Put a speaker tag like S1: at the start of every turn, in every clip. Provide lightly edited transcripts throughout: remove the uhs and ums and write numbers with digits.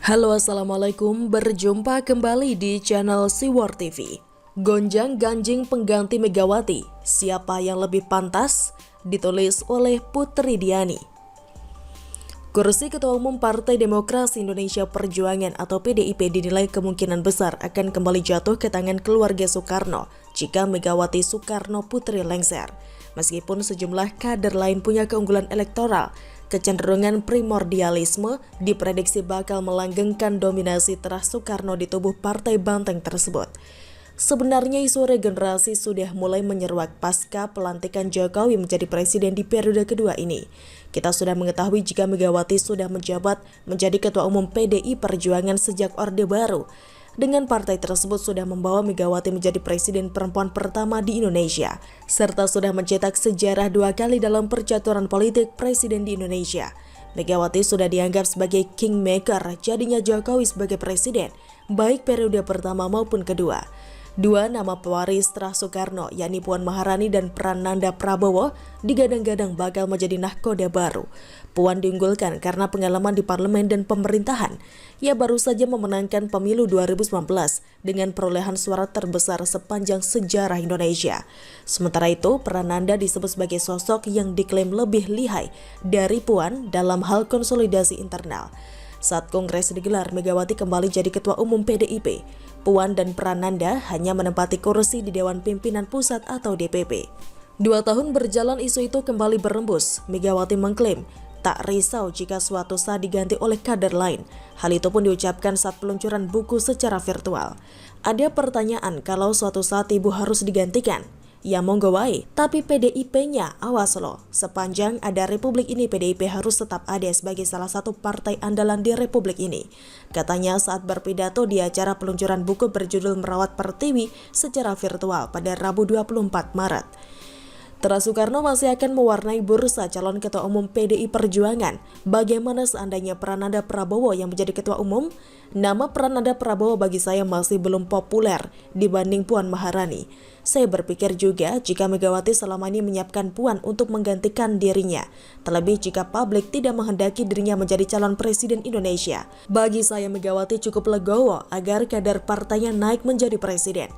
S1: Halo, assalamualaikum. Berjumpa kembali di channel Siwar TV. Gonjang-ganjing pengganti Megawati, siapa yang lebih pantas? Ditulis oleh Putri Diani. Kursi Ketua Umum Partai Demokrasi Indonesia Perjuangan atau PDIP dinilai kemungkinan besar akan kembali jatuh ke tangan keluarga Soekarno jika Megawati Soekarno Putri lengser. Meskipun sejumlah kader lain punya keunggulan elektoral, kecenderungan primordialisme diprediksi bakal melanggengkan dominasi terah Soekarno di tubuh Partai Banteng tersebut. Sebenarnya isu regenerasi sudah mulai menyeruak pasca pelantikan Jokowi menjadi presiden di periode kedua ini. Kita sudah mengetahui jika Megawati sudah menjabat menjadi Ketua Umum PDI Perjuangan sejak Orde Baru. Dengan partai tersebut sudah membawa Megawati menjadi presiden perempuan pertama di Indonesia, serta sudah mencetak sejarah 2 kali dalam percaturan politik presiden di Indonesia. Megawati sudah dianggap sebagai kingmaker jadinya Jokowi sebagai presiden, baik periode pertama maupun kedua. 2 nama pewaris setelah Soekarno, yakni Puan Maharani dan Prananda Prabowo, digadang-gadang bakal menjadi nahkoda baru. Puan diunggulkan karena pengalaman di parlemen dan pemerintahan. Ia baru saja memenangkan pemilu 2019 dengan perolehan suara terbesar sepanjang sejarah Indonesia. Sementara itu, Prananda disebut sebagai sosok yang diklaim lebih lihai dari Puan dalam hal konsolidasi internal. Saat kongres digelar, Megawati kembali jadi Ketua Umum PDIP. Puan dan Prananda hanya menempati kursi di Dewan Pimpinan Pusat atau DPP. 2 tahun berjalan, isu itu kembali berembus. Megawati mengklaim tak risau jika suatu saat diganti oleh kader lain. Hal itu pun diucapkan saat peluncuran buku secara virtual. Ada pertanyaan kalau suatu saat ibu harus digantikan. Ya monggo wae, tapi PDIP-nya awas loh. Sepanjang ada Republik ini, PDIP harus tetap ada sebagai salah satu partai andalan di Republik ini. Katanya saat berpidato di acara peluncuran buku berjudul Merawat Pertiwi secara virtual pada Rabu 24 Maret. Terah Soekarno masih akan mewarnai bursa calon Ketua Umum PDI Perjuangan. Bagaimana seandainya Prananda Prabowo yang menjadi Ketua Umum? Nama Prananda Prabowo bagi saya masih belum populer dibanding Puan Maharani. Saya berpikir juga jika Megawati selama ini menyiapkan Puan untuk menggantikan dirinya, terlebih jika publik tidak menghendaki dirinya menjadi calon presiden Indonesia. Bagi saya Megawati cukup legowo agar kader partainya naik menjadi presiden.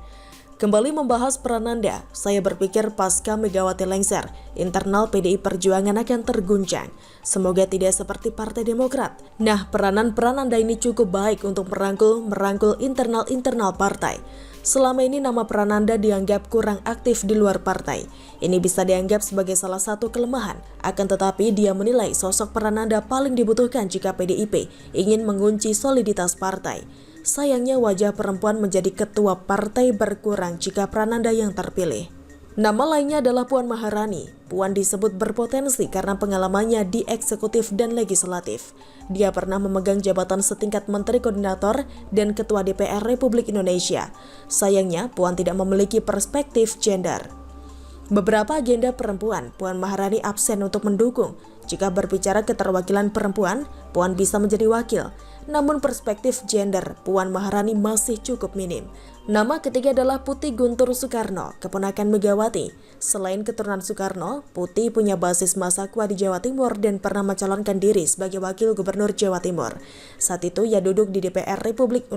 S1: Kembali membahas Prananda, saya berpikir pasca Megawati lengser, internal PDI Perjuangan akan terguncang. Semoga tidak seperti Partai Demokrat. Nah, peranan Prananda ini cukup baik untuk merangkul internal partai. Selama ini nama Prananda dianggap kurang aktif di luar partai. Ini bisa dianggap sebagai salah satu kelemahan. Akan tetapi dia menilai sosok Prananda paling dibutuhkan jika PDIP ingin mengunci soliditas partai. Sayangnya wajah perempuan menjadi ketua partai berkurang jika Prananda yang terpilih. Nama lainnya adalah Puan Maharani. Puan disebut berpotensi karena pengalamannya di eksekutif dan legislatif. Dia pernah memegang jabatan setingkat Menteri Koordinator dan Ketua DPR Republik Indonesia. Sayangnya Puan tidak memiliki perspektif gender. Beberapa agenda perempuan, Puan Maharani absen untuk mendukung. Jika berbicara keterwakilan perempuan, Puan bisa menjadi wakil. Namun perspektif gender, Puan Maharani masih cukup minim. Nama ketiga adalah Putih Guntur Soekarno, keponakan Megawati. Selain keturunan Soekarno, Putih punya basis massa kuat di Jawa Timur dan pernah mencalonkan diri sebagai wakil gubernur Jawa Timur. Saat itu ia duduk di DPR Republik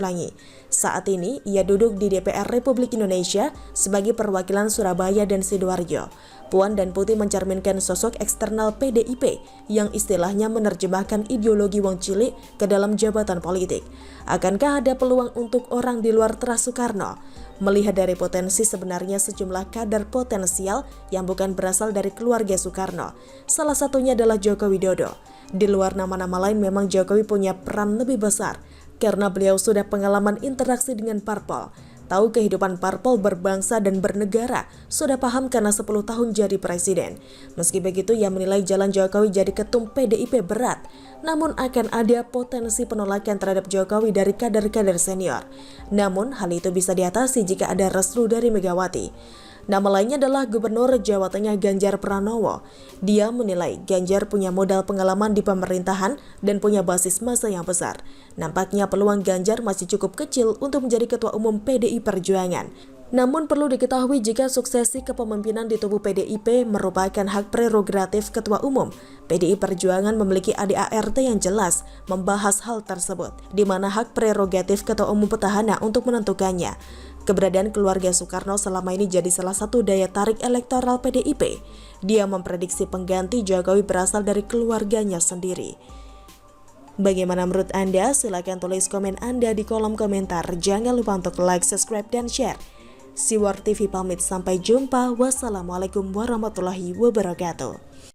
S1: Saat ini ia duduk di DPR Republik Indonesia sebagai perwakilan Surabaya dan Sidoarjo. Puan dan Putih mencerminkan sosok eksternal PDIP yang istilahnya menerjemahkan ideologi wong cilik ke dalam jabatan politik. Akankah ada peluang untuk orang di luar terah Soekarno? Melihat dari potensi, sebenarnya sejumlah kader potensial yang bukan berasal dari keluarga Soekarno. Salah satunya adalah Joko Widodo. Di luar nama-nama lain memang Jokowi punya peran lebih besar karena beliau sudah pengalaman interaksi dengan parpol. Tahu kehidupan parpol berbangsa dan bernegara, sudah paham karena 10 tahun jadi presiden. Meski begitu, ia menilai jalan Jokowi jadi ketum PDIP berat. Namun akan ada potensi penolakan terhadap Jokowi dari kader-kader senior. Namun hal itu bisa diatasi jika ada restu dari Megawati. Nama lainnya adalah Gubernur Jawa Tengah Ganjar Pranowo. Dia menilai Ganjar punya modal pengalaman di pemerintahan dan punya basis massa yang besar. Nampaknya peluang Ganjar masih cukup kecil untuk menjadi Ketua Umum PDI Perjuangan. Namun perlu diketahui jika suksesi kepemimpinan di tubuh PDIP merupakan hak prerogatif Ketua Umum, PDI Perjuangan memiliki ADART yang jelas membahas hal tersebut, di mana hak prerogatif Ketua Umum petahana untuk menentukannya. Keberadaan keluarga Soekarno selama ini jadi salah satu daya tarik elektoral PDIP. Dia memprediksi pengganti Jokowi berasal dari keluarganya sendiri. Bagaimana menurut Anda? Silakan tulis komen Anda di kolom komentar. Jangan lupa untuk like, subscribe, dan share. Siwar TV pamit, sampai jumpa. Wassalamualaikum warahmatullahi wabarakatuh.